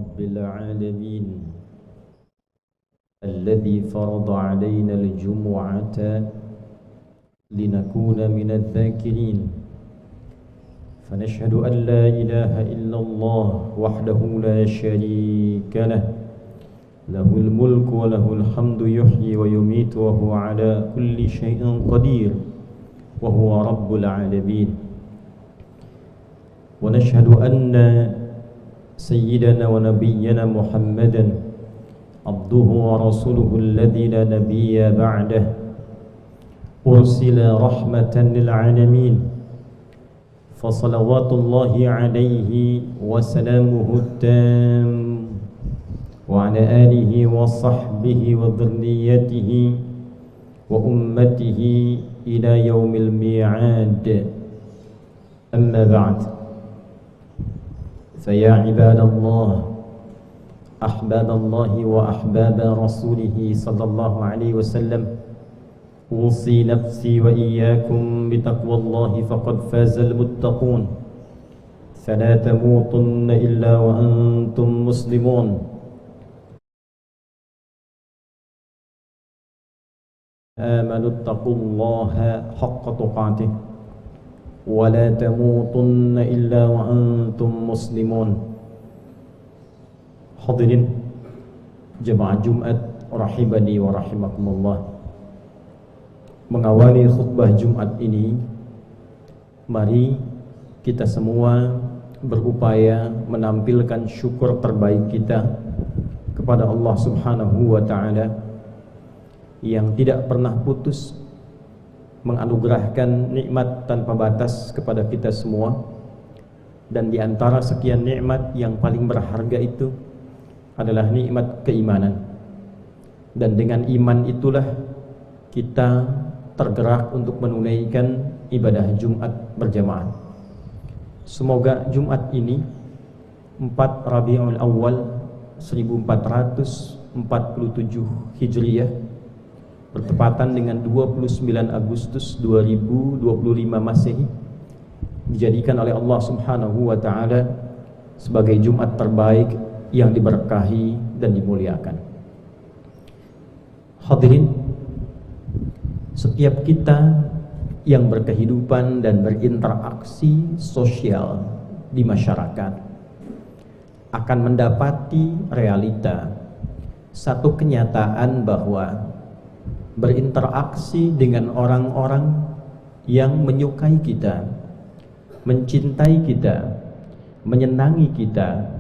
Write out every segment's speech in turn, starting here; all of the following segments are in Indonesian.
رب العالمين الذي فرض علينا الجمعة لنكون من الذاكرين فنشهد أن لا إله إلا الله وحده لا شريك له له الملك وله الحمد يحيي ويميت وهو على كل شيء قدير وهو رب العالمين ونشهد أن سيدنا ونبينا محمدا عبده ورسوله الذي لا نبي بعده أرسل رحمة للعالمين فصلوات الله عليه وسلامه التام وعلى آله وصحبه وذريته وأمته إلى يوم الميعاد أما بعد فيا عباد الله أحباب الله وأحباب رسوله صلى الله عليه وسلم أوصي نفسي وإياكم بتقوى الله فقد فاز المتقون فلا تموتن إلا وأنتم مسلمون آمنوا اتقوا الله حق تقاته ولا تموتن إلا وأنتم مسلمون. Hadirin jemaah Jumat rahibani wa rahimakumullah. Mengawali khutbah Jumat ini, mari kita semua berupaya menampilkan syukur terbaik kita kepada Allah Subhanahu wa taala yang tidak pernah putus menganugerahkan nikmat tanpa batas kepada kita semua. Dan di antara sekian nikmat yang paling berharga itu adalah nikmat keimanan. Dan dengan iman itulah kita tergerak untuk menunaikan ibadah Jumat berjamaah. Semoga Jumat ini 4 Rabiul Awal 1447 Hijriah bertepatan dengan 29 Agustus 2025 Masehi dijadikan oleh Allah Subhanahu wa taala sebagai Jumat terbaik yang diberkahi dan dimuliakan. Hadirin, setiap kita yang berkehidupan dan berinteraksi sosial di masyarakat akan mendapati realita, satu kenyataan bahwa berinteraksi dengan orang-orang yang menyukai kita, mencintai kita, menyenangi kita,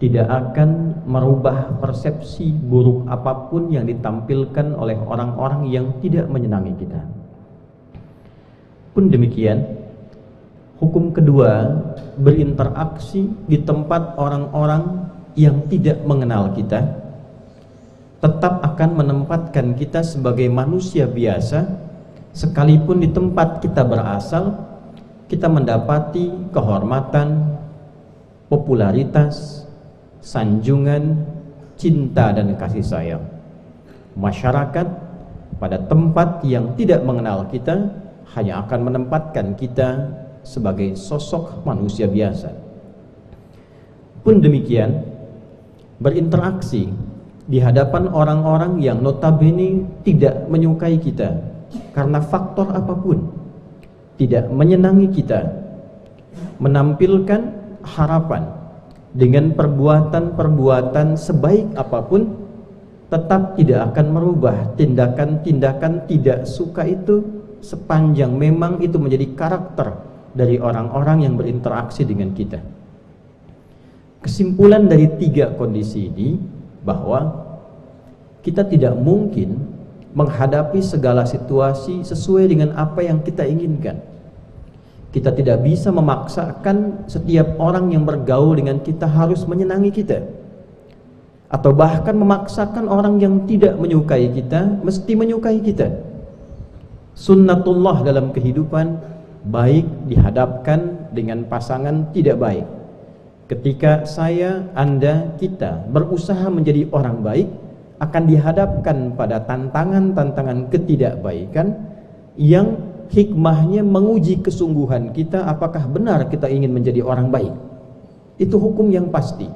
tidak akan merubah persepsi buruk apapun yang ditampilkan oleh orang-orang yang tidak menyenangi kita. Pun demikian, hukum kedua, berinteraksi di tempat orang-orang yang tidak mengenal kita tetap akan menempatkan kita sebagai manusia biasa, sekalipun di tempat kita berasal kita mendapati kehormatan, popularitas, sanjungan, cinta dan kasih sayang. Masyarakat pada tempat yang tidak mengenal kita hanya akan menempatkan kita sebagai sosok manusia biasa. Pun demikian, berinteraksi di hadapan orang-orang yang notabene tidak menyukai kita karena faktor apapun, tidak menyenangi kita, menampilkan harapan dengan perbuatan-perbuatan sebaik apapun, tetap tidak akan merubah tindakan-tindakan tidak suka itu sepanjang memang itu menjadi karakter dari orang-orang yang berinteraksi dengan kita. Kesimpulan dari 3 kondisi ini bahwa kita tidak mungkin menghadapi segala situasi sesuai dengan apa yang kita inginkan. Kita tidak bisa memaksakan setiap orang yang bergaul dengan kita harus menyenangi kita, atau bahkan memaksakan orang yang tidak menyukai kita mesti menyukai kita. Sunnatullah dalam kehidupan, baik dihadapkan dengan pasangan tidak baik. Ketika saya, Anda, kita berusaha menjadi orang baik, akan dihadapkan pada tantangan-tantangan ketidakbaikan yang hikmahnya menguji kesungguhan kita apakah benar kita ingin menjadi orang baik. Itu hukum yang pasti.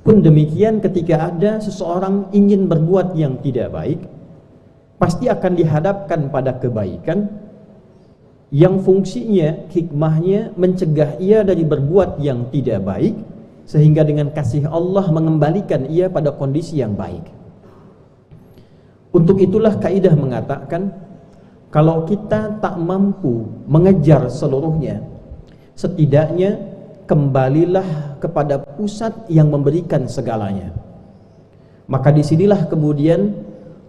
Pun demikian ketika ada seseorang ingin berbuat yang tidak baik, pasti akan dihadapkan pada kebaikan yang fungsinya, hikmahnya mencegah ia dari berbuat yang tidak baik, sehingga dengan kasih Allah mengembalikan ia pada kondisi yang baik. Untuk itulah kaidah mengatakan, kalau kita tak mampu mengejar seluruhnya, setidaknya kembalilah kepada pusat yang memberikan segalanya. Maka disinilah kemudian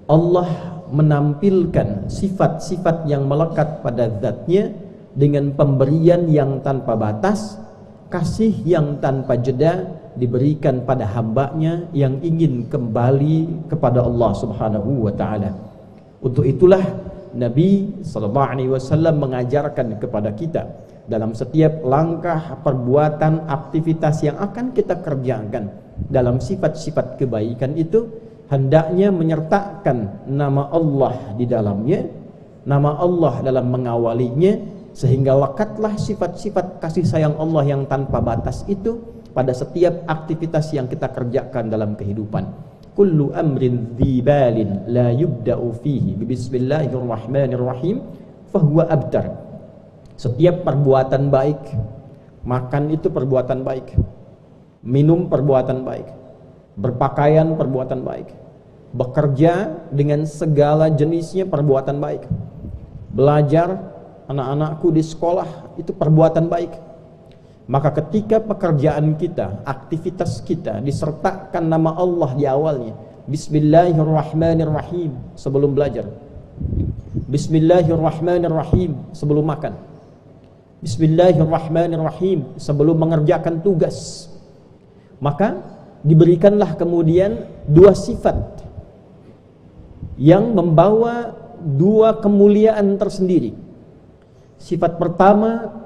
Allah menampilkan sifat-sifat yang melekat pada zatnya dengan pemberian yang tanpa batas, kasih yang tanpa jeda diberikan pada hambanya yang ingin kembali kepada Allah Subhanahu wa ta'ala. Untuk itulah Nabi SAW mengajarkan kepada kita dalam setiap langkah, perbuatan, aktivitas yang akan kita kerjakan dalam sifat-sifat kebaikan itu, hendaknya menyertakan nama Allah di dalamnya, nama Allah dalam mengawalinya, sehingga lekatlah sifat-sifat kasih sayang Allah yang tanpa batas itu pada setiap aktivitas yang kita kerjakan dalam kehidupan. Kullu amrin dzibalin la yubda'u fihi bismillahirrahmanirrahim fahuwa abtar. Setiap perbuatan baik, makan itu perbuatan baik, minum perbuatan baik, berpakaian perbuatan baik, bekerja dengan segala jenisnya perbuatan baik, belajar anak-anakku di sekolah itu perbuatan baik. Maka ketika pekerjaan kita, aktivitas kita disertakan nama Allah di awalnya, Bismillahirrahmanirrahim sebelum belajar, Bismillahirrahmanirrahim sebelum makan, Bismillahirrahmanirrahim sebelum mengerjakan tugas, maka diberikanlah kemudian dua sifat yang membawa dua kemuliaan tersendiri. Sifat pertama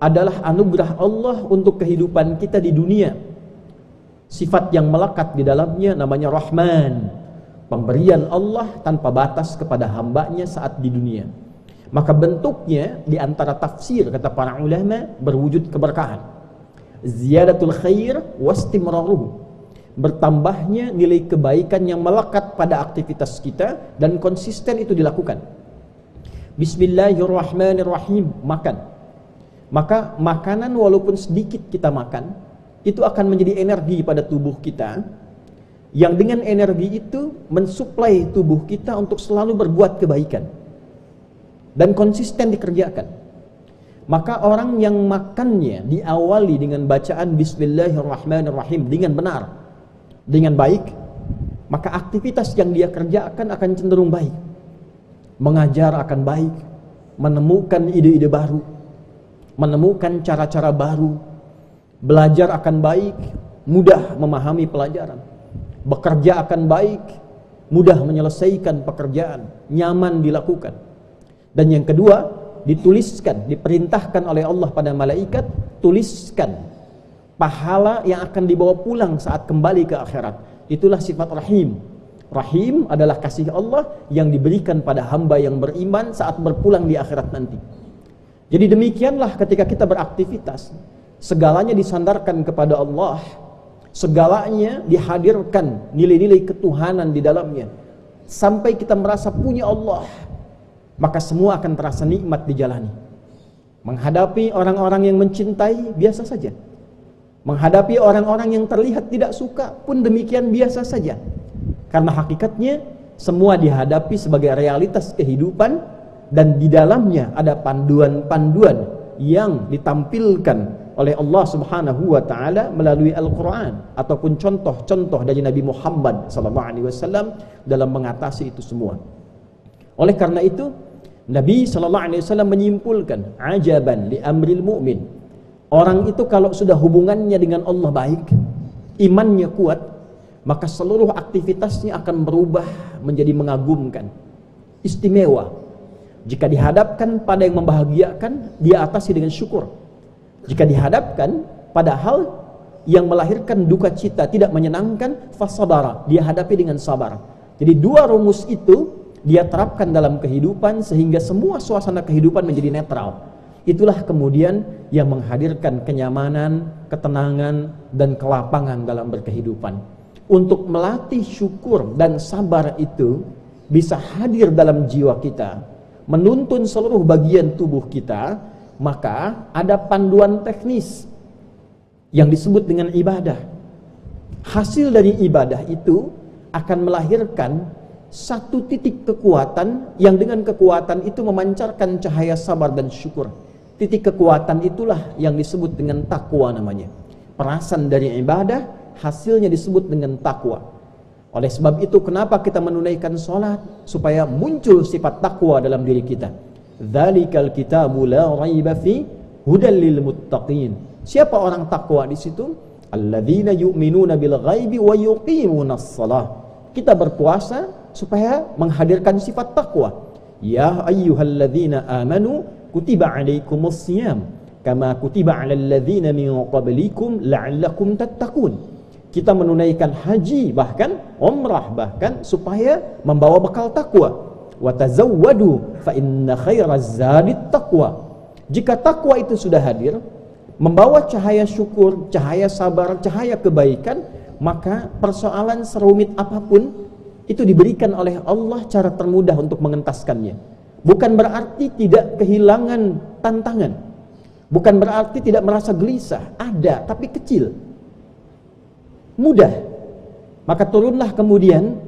adalah anugerah Allah untuk kehidupan kita di dunia. Sifat yang melekat di dalamnya namanya Rahman, pemberian Allah tanpa batas kepada hambanya saat di dunia. Maka bentuknya di antara tafsir kata para ulama berwujud keberkahan, ziyadatul khair wastimraruhu, bertambahnya nilai kebaikan yang melekat pada aktivitas kita dan konsisten itu dilakukan. Bismillahirrahmanirrahim, makan. Maka makanan walaupun sedikit kita makan, itu akan menjadi energi pada tubuh kita, yang dengan energi itu mensuplai tubuh kita untuk selalu berbuat kebaikan dan konsisten dikerjakan. Maka orang yang makannya diawali dengan bacaan Bismillahirrahmanirrahim dengan benar, dengan baik, maka aktivitas yang dia kerjakan akan cenderung baik. Mengajar akan baik, menemukan ide-ide baru, menemukan cara-cara baru, belajar akan baik, mudah memahami pelajaran, bekerja akan baik, mudah menyelesaikan pekerjaan, nyaman dilakukan. Dan yang kedua, dituliskan, diperintahkan oleh Allah pada malaikat, tuliskan pahala yang akan dibawa pulang saat kembali ke akhirat. Itulah sifat Rahim. Rahim adalah kasih Allah yang diberikan pada hamba yang beriman saat berpulang di akhirat nanti. Jadi demikianlah ketika kita beraktivitas, segalanya disandarkan kepada Allah, segalanya dihadirkan nilai-nilai ketuhanan di dalamnya, sampai kita merasa punya Allah, maka semua akan terasa nikmat dijalani. Menghadapi orang-orang yang mencintai biasa saja, menghadapi orang-orang yang terlihat tidak suka pun demikian biasa saja. Karena hakikatnya semua dihadapi sebagai realitas kehidupan, dan di dalamnya ada panduan-panduan yang ditampilkan oleh Allah Subhanahu wa taala melalui Al-Qur'an ataupun contoh-contoh dari Nabi Muhammad SAW dalam mengatasi itu semua. Oleh karena itu Nabi SAW menyimpulkan, ajaban li amril mu'min, orang itu kalau sudah hubungannya dengan Allah baik, imannya kuat, maka seluruh aktivitasnya akan berubah menjadi mengagumkan, istimewa. Jika dihadapkan pada yang membahagiakan, dia atasi dengan syukur. Jika dihadapkan pada hal yang melahirkan duka cita, tidak menyenangkan, fasabara, dia hadapi dengan sabar. Jadi dua rumus itu dia terapkan dalam kehidupan sehingga semua suasana kehidupan menjadi netral. Itulah kemudian yang menghadirkan kenyamanan, ketenangan, dan kelapangan dalam berkehidupan. Untuk melatih syukur dan sabar itu bisa hadir dalam jiwa kita, menuntun seluruh bagian tubuh kita, maka ada panduan teknis yang disebut dengan ibadah. Hasil dari ibadah itu akan melahirkan satu titik kekuatan yang dengan kekuatan itu memancarkan cahaya sabar dan syukur. Titik kekuatan itulah yang disebut dengan takwa namanya. Perasan dari ibadah, hasilnya disebut dengan takwa. Oleh sebab itu kenapa kita menunaikan sholat? Supaya muncul sifat takwa dalam diri kita. Dzalikal kitabu la raiba fi hudal lil muttaqin. Siapa orang takwa di situ? Alladzina yu'minuna bil ghaibi wa yuqimunas shalah. Kita berpuasa supaya menghadirkan sifat takwa. Ya ayyuhalladzina amanu kutiba alaikumus shiyam kama kutiba alal ladzina min qablikum la'allakum tattaqun. Kita menunaikan haji bahkan umrah bahkan supaya membawa bekal takwa. Wa tazawwadu fa inna khairaz zadit taqwa. Jika takwa itu sudah hadir, membawa cahaya syukur, cahaya sabar, cahaya kebaikan, maka persoalan serumit apapun itu diberikan oleh Allah cara termudah untuk mengentaskannya. Bukan berarti tidak kehilangan tantangan, bukan berarti tidak merasa gelisah, ada tapi kecil, mudah. Maka turunlah kemudian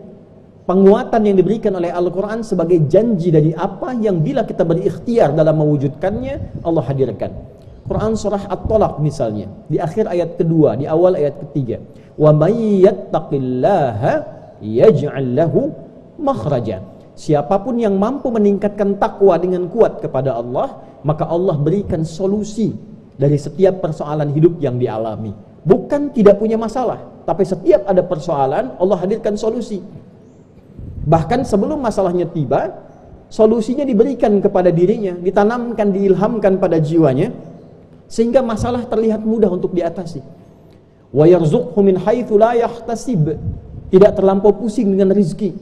penguatan yang diberikan oleh Al-Quran sebagai janji dari apa yang bila kita berikhtiar dalam mewujudkannya, Allah hadirkan. Quran surah At-Talaq misalnya, di akhir ayat kedua, di awal ayat ketiga, wa may yattaqillaha yaj'al lahu makhraja. Siapapun yang mampu meningkatkan takwa dengan kuat kepada Allah, maka Allah berikan solusi dari setiap persoalan hidup yang dialami. Bukan tidak punya masalah, tapi setiap ada persoalan Allah hadirkan solusi. Bahkan sebelum masalahnya tiba, solusinya diberikan kepada dirinya, ditanamkan, diilhamkan pada jiwanya, sehingga masalah terlihat mudah untuk diatasi. Wa yarzuqhu min haitsu la yahtasib. Tidak terlampau pusing dengan rezeki.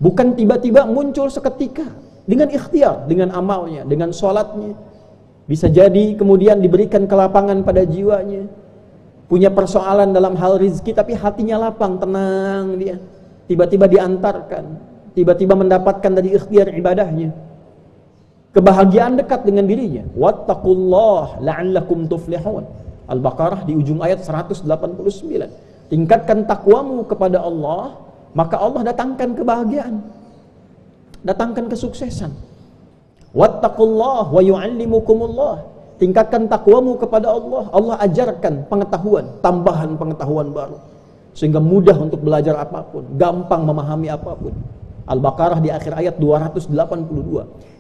Bukan tiba-tiba muncul seketika, dengan ikhtiar, dengan amalnya, dengan sholatnya. Bisa jadi kemudian diberikan kelapangan pada jiwanya. Punya persoalan dalam hal rezeki tapi hatinya lapang, tenang dia. Tiba-tiba diantarkan, tiba-tiba mendapatkan dari ikhtiar ibadahnya. Kebahagiaan dekat dengan dirinya. Wattaqullah la'allakum tuflihun. Al-Baqarah di ujung ayat 189. Tingkatkan takwamu kepada Allah, maka Allah datangkan kebahagiaan, datangkan kesuksesan. Wattaqullah wa yu'allimukumullah. Tingkatkan takwamu kepada Allah, Allah ajarkan pengetahuan, tambahan pengetahuan baru, sehingga mudah untuk belajar apapun, gampang memahami apapun. Al-Baqarah di akhir ayat 282.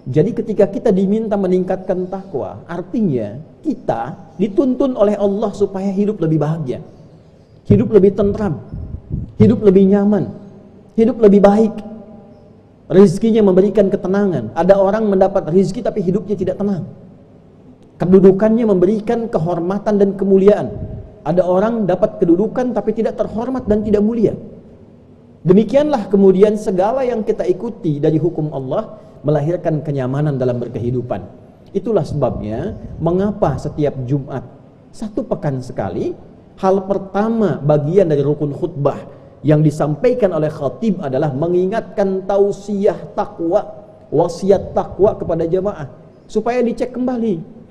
Jadi ketika kita diminta meningkatkan takwa, artinya kita dituntun oleh Allah supaya hidup lebih bahagia, hidup lebih tentram, hidup lebih nyaman, hidup lebih baik. Rizkinya memberikan ketenangan. Ada orang mendapat rizki tapi hidupnya tidak tenang. Kedudukannya memberikan kehormatan dan kemuliaan. Ada orang dapat kedudukan tapi tidak terhormat dan tidak mulia. Demikianlah kemudian segala yang kita ikuti dari hukum Allah melahirkan kenyamanan dalam berkehidupan. Itulah sebabnya mengapa setiap Jumat, satu pekan sekali, hal pertama bagian dari rukun khutbah yang disampaikan oleh khatib adalah mengingatkan tausiah takwa, wasiat takwa kepada jamaah supaya dicek kembali.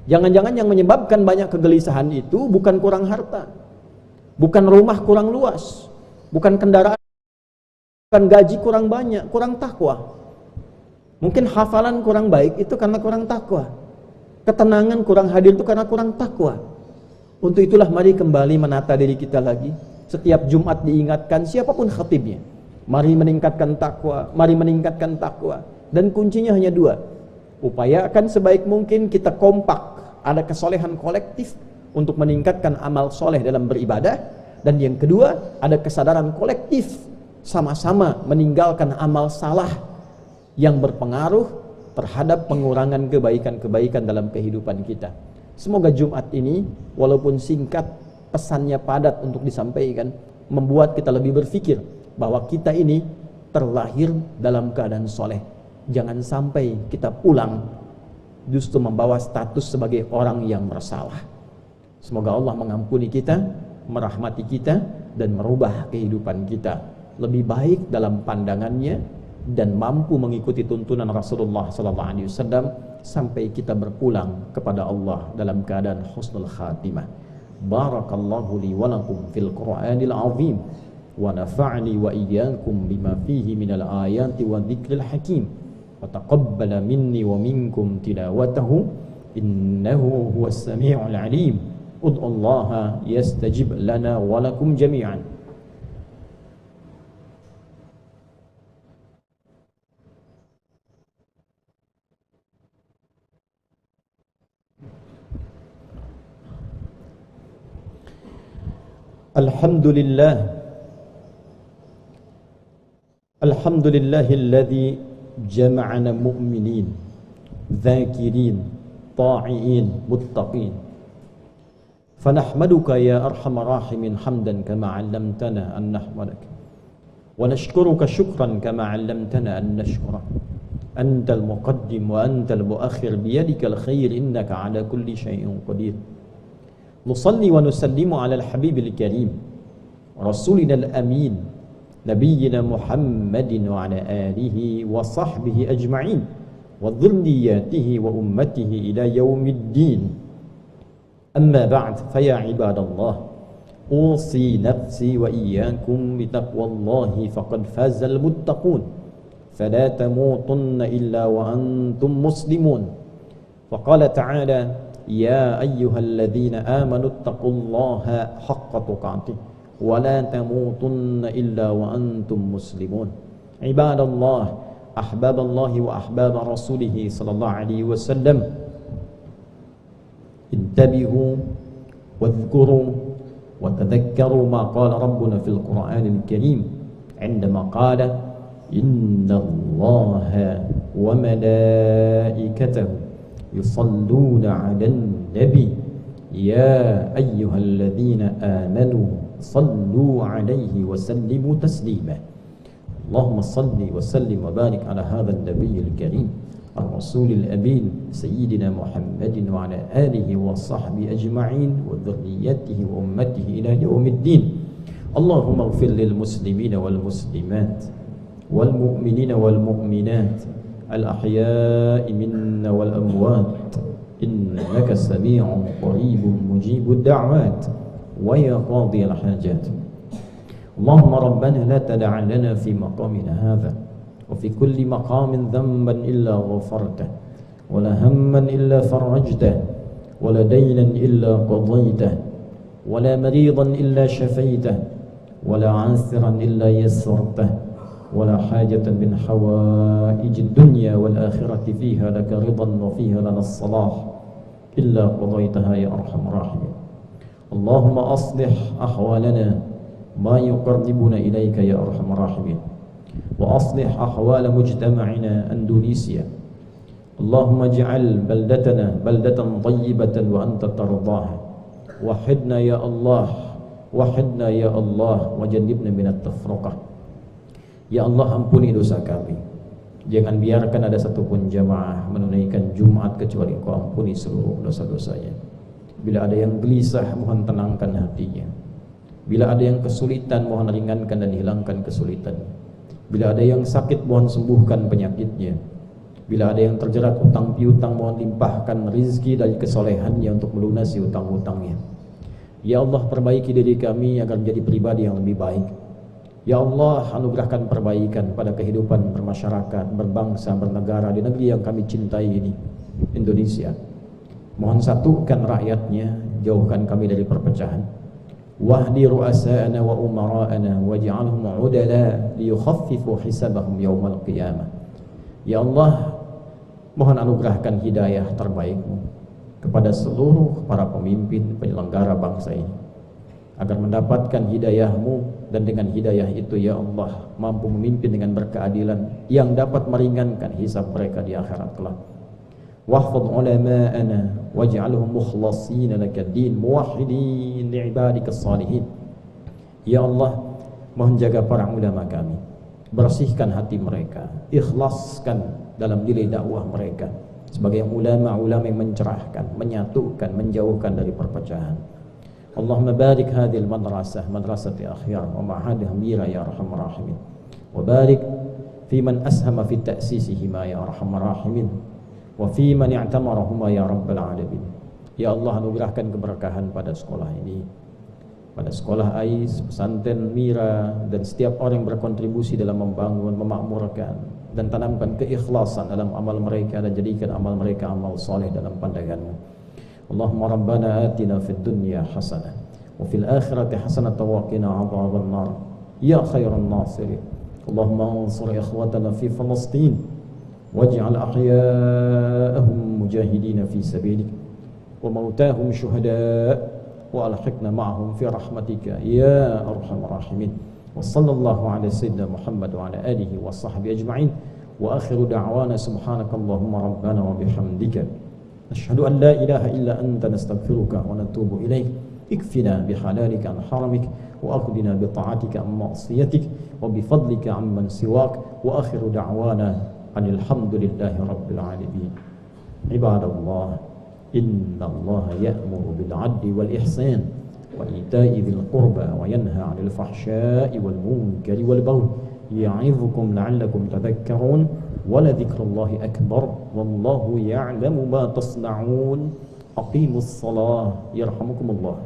Jangan-jangan yang menyebabkan banyak kegelisahan itu bukan kurang harta, bukan rumah kurang luas, bukan kendaraan, bukan gaji kurang banyak, kurang takwa. Mungkin hafalan kurang baik itu karena kurang takwa. Ketenangan kurang hadir itu karena kurang takwa. Untuk itulah mari kembali menata diri kita lagi. Setiap Jumat diingatkan siapapun khatibnya, mari meningkatkan takwa, mari meningkatkan takwa. Dan kuncinya hanya dua. Upayakan sebaik mungkin kita kompak, ada kesolehan kolektif untuk meningkatkan amal soleh dalam beribadah. Dan yang kedua, ada kesadaran kolektif sama-sama meninggalkan amal salah yang berpengaruh terhadap pengurangan kebaikan-kebaikan dalam kehidupan kita. Semoga Jumat ini walaupun singkat, pesannya padat untuk disampaikan, membuat kita lebih berpikir bahwa kita ini terlahir dalam keadaan soleh. Jangan sampai kita pulang justru membawa status sebagai orang yang bersalah. Semoga Allah mengampuni kita, merahmati kita, dan merubah kehidupan kita lebih baik dalam pandangannya, dan mampu mengikuti tuntunan Rasulullah SAW sampai kita berpulang kepada Allah dalam keadaan husnul khatimah. Barakallahu li wa lakum fil Qur'anil azim, wa nafa'ni wa iyyakum bima fihi minal ayati wa dzikril hakim, wa taqabbala minni wa minkum tilawatahu innahu huwas sami'ul alim. Ud'ullaha yastajib lana wa lakum jami'an. Alhamdulillahilladzi jama'ana mu'minin dzakirin ta'iin muttaqin. Fanahmaduka ya arhamar rahimin hamdan kama 'allamtana an nahmadak, wa nashkuruka syukran kama 'allamtana an nashkura. Antal muqaddim wa antal muakhir biyadikal khair innaka 'ala kulli syai'in qadir. Nusalli wa nusallimu 'alal habibil karim rasulina al-amin nabiyyina Muhammadin wa 'ala alihi wa sahbihi ajma'in wa dhurriyyatihi wa ummatihi ila yaumiddin. Amma ba'd, faya ibadallah, usi nafsi wa iyyakum bitaqwallahi faqad fazal muttaqun, fala tamutunna illa wa antum muslimun. Faqala ta'ala, ya ayyuhalladzina amanu ittaqullaha haqqa tuqatih wa la tamutunna illa wa antum muslimun. Ibadallah, ahbaballahi wa ahbaba rasulih sallallahu alaihi wasallam, انتبهوا واذكروا وتذكروا ما قال ربنا في القرآن الكريم عندما قال إن الله وملائكته يصلون على النبي يا أيها الذين آمنوا صلوا عليه وسلموا تسليما. اللهم صل وسلم وبارك على هذا النبي الكريم الرسول الأمين سيدنا محمد وعلى آله وصحبه أجمعين وذريته وأمته إلى يوم الدين. اللهم اغفر للمسلمين والمسلمات والمؤمنين والمؤمنات الأحياء منا والأموات إنك سميع قريب مجيب الدعوات ويا قاضي الحاجات. اللهم ربنا لا تدع لنا في مقامنا هذا وفي كل مقام ذنبا إلا غفرته ولا هما إلا فرجته ولا دينا إلا قضيته ولا مريضا إلا شفيته ولا عاثرا إلا يسرته ولا حاجة من حوائج الدنيا والآخرة فيها لك رضا وفيها لنا الصلاح إلا قضيتها يا أرحم الراحمين. اللهم أصلح أحوالنا ما يقربنا إليك يا أرحم الراحمين، وأصلح أحوال مجتمعنا أندونيسيا. اللهم اجعل بلدتنا بلدة طيبة وأنت ترضاها. وحدنا يا الله، وحدنا يا الله، وجنبنا من التفرقة. Ya Allah, ampuni dosa kami. Jangan biarkan ada satupun jamaah menunaikan Jumat kecuali Engkau ampuni seluruh dosa-dosanya. Bila ada yang gelisah, mohon tenangkan hatinya. Bila ada yang kesulitan, mohon ringankan dan hilangkan kesulitannya. Bila ada yang sakit, mohon sembuhkan penyakitnya. Bila ada yang terjerat utang piutang, mohon limpahkan rizki dari kesolehannya untuk melunasi utang-utangnya. Ya Allah, perbaiki diri kami agar menjadi pribadi yang lebih baik. Ya Allah, anugerahkan perbaikan pada kehidupan bermasyarakat, berbangsa, bernegara di negeri yang kami cintai ini, Indonesia. Mohon satukan rakyatnya, jauhkan kami dari perpecahan. Wahdi ru'asa'ana wa umara'ana waj'alhum 'udala liyukhaffifu hisabahum yaumal qiyamah. Ya Allah, mohon anugerahkan hidayah terbaik-Mu kepada seluruh para pemimpin penyelenggara bangsa ini, agar mendapatkan hidayah-Mu, dan dengan hidayah itu ya Allah mampu memimpin dengan berkeadilan yang dapat meringankan hisab mereka di akhirat kelak. Wahfadh ulama'ana waj'alhum mukhlasin lakad-din muwahhidin li'ibadikas salihin. Ya Allah, mohon jaga para ulama kami, bersihkan hati mereka, ikhlaskan dalam nilai dakwah mereka, sebagai ulama-ulama yang mencerahkan, menyatukan, menjauhkan dari perpecahan. Allahumma barik hadhil madrasah madrasati akhyar wa ma'hadha mira ya arhamar rahimin, wa barik fi man ashama fi ta'sisihima ya arhamar rahimin, wa fi man i'tamarahuma ya rabbal alamin. Ya Allah, anugerahkan keberkahan pada sekolah ini, pada sekolah AIS, pesantren Mira, dan setiap orang yang berkontribusi dalam membangun, memakmurkan, dan tanamkan keikhlasan dalam amal mereka, dan jadikan amal mereka amal soleh dalam pandangan-Mu. Allahumma rabbana atina fid dunya hasanah wa fil akhirati hasanah wa qina adzaban nar ya khairan nasirin. Allahumma ansur ikhwatana fi Palestin waj'al ahya'ahum mujahidin fi sabilik wa mautahum syuhada' wa alhiqna ma'ahum fi rahmatika ya arhamar rahimin. Wa sallallahu ala sayyidina Muhammad wa ala alihi wa sahbihi ajma'in. Wa akhiru da'wana subhanakallahumma rabbana wa bihamdika nashhadu an la ilaha illa anta nastaghfiruka wa natubu ilaik. Ikfina bihalalika an haramik wa aqdina bi ta'atika an ma'siyatik wa bi fadlika amman siwak. Wa akhiru da'wana anil hamdulillahi rabbil alamin. Ibadallah, inna allaha ya'muru bil 'adli wal ihsan wa ita'i dzil qurba wa yanha 'anil fahsya'i wal munkari wal baghi ya'idzukum la'allakum tadhakkarun. Wa la dzikrullahi akbar wallahu ya'lamu ma tasna'un. Aqimus shalah yarhamukumullah.